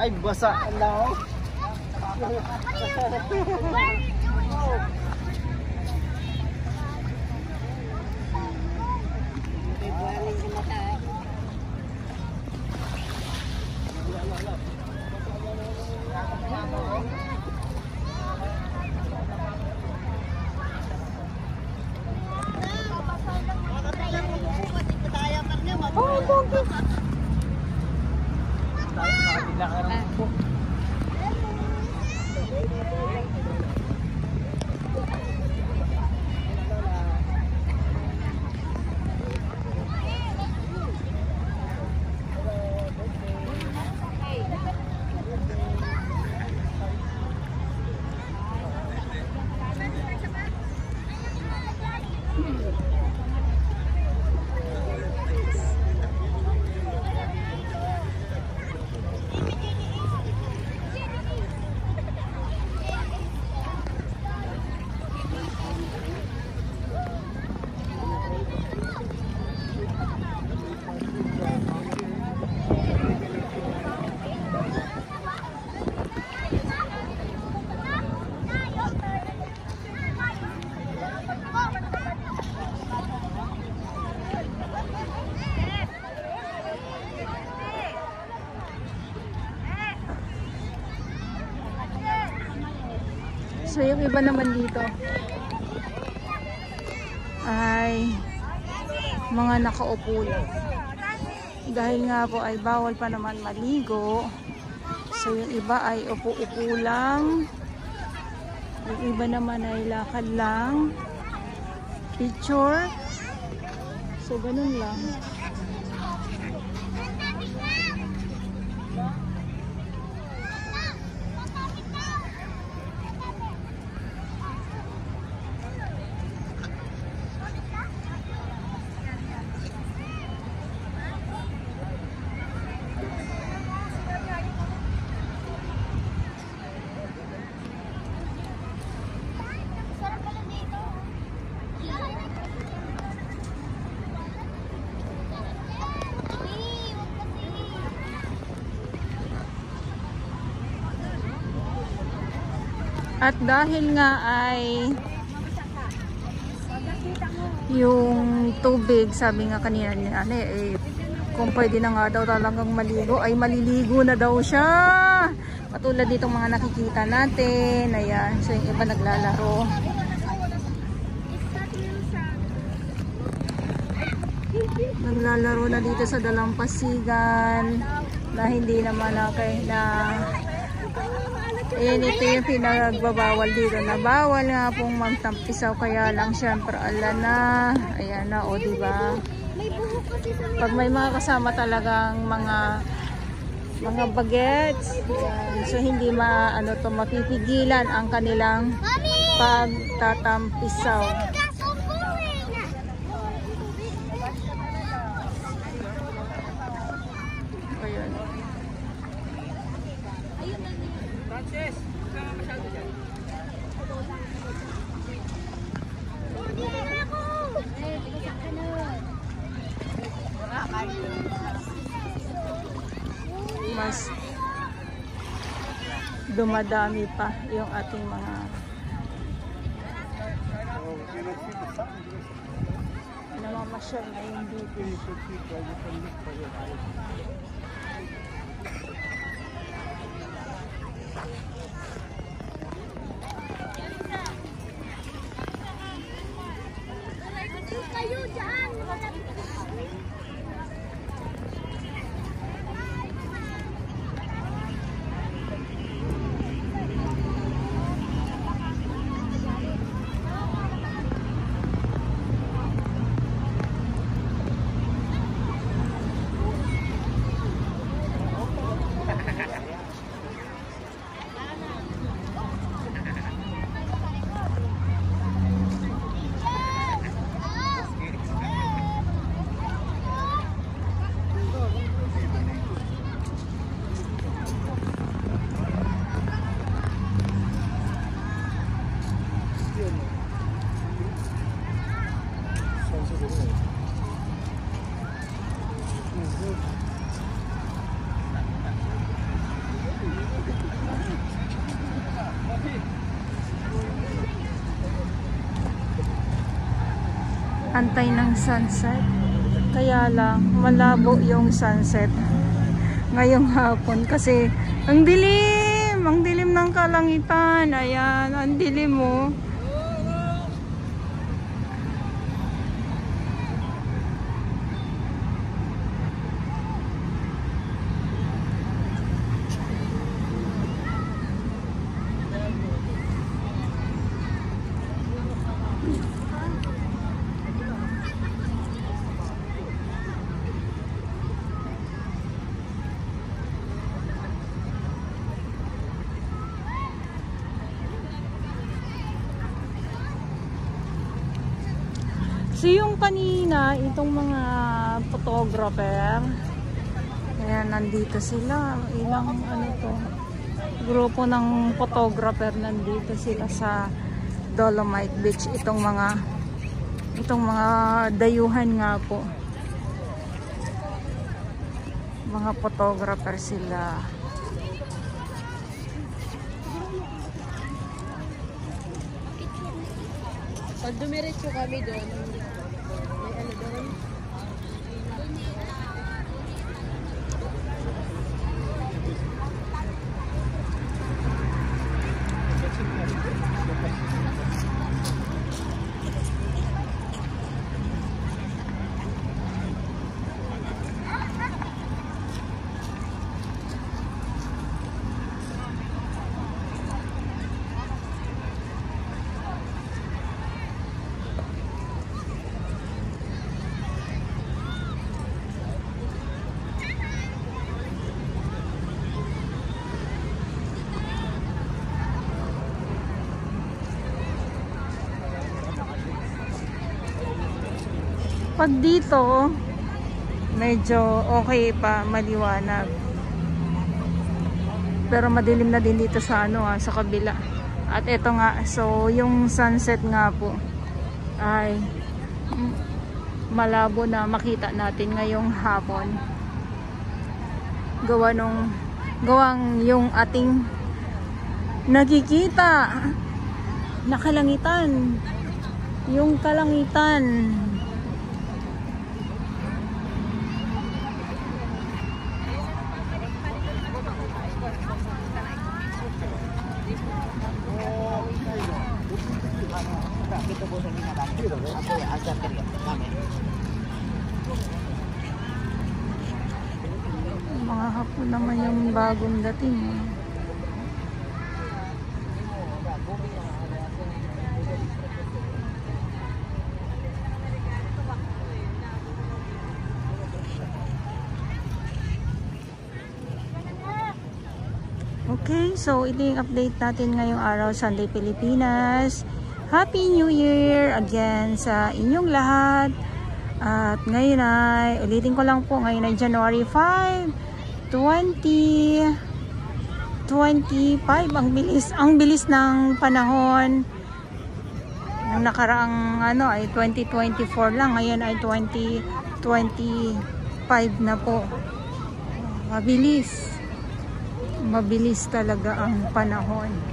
Ay, basa na oh. So yung iba naman dito ay mga nakaupo lang. Dahil nga po ay bawal pa naman maligo. So yung iba ay upo-upo lang. Yung iba naman ay lakad lang. Picture. So ganun lang. At dahil nga ay yung tubig, sabi nga kanina ni Ane, kung pwede na nga daw talagang maligo, ay maliligo na daw siya. Katulad ditong mga nakikita natin. Ayan, so yung iba naglalaro. Naglalaro na dito sa dalampasigan na hindi naman na ayan, ito yung pinagbabawal dito na bawal nga pong magtampisaw, kaya lang syempre ala na, ayan na o diba, pag may mga kasama talagang mga bagets, ayan, so hindi mapipigilan ang kanilang pagtatampisaw. Mas dumadami pa yung ating mga namamasyal na yung dito. Kayo dyan! antay ng sunset. Kaya lang malabo yung sunset ngayong hapon kasi ang dilim ng kalangitan. Ayan, ang dilim mo. So yung kanina, itong mga photographer, ayan, nandito sila. Ilang ano to, grupo ng photographer nandito sila sa Dolomite Beach. Itong mga dayuhan nga po. Mga photographer sila. Pag dumiretso kami doon, may ano doon? Pag dito, medyo okay pa, maliwanag. Pero madilim na din dito sa sa kabila. At ito nga, so yung sunset nga po ay malabo na makita natin ngayong hapon. Gawang yung ating nakikita na kalangitan. Yung kalangitan. Mga hapon naman yung bagong dating. Okay, so ito yung update natin ngayong araw, Sunday Pilipinas. Happy New Year again sa inyong lahat. At ngayon ay, ulitin ko lang po, ngayon ay January 5, 2025. Ang bilis ng panahon. Yung nakaraang ay 2024 lang, ngayon ay 2025 na po. Mabilis talaga ang panahon.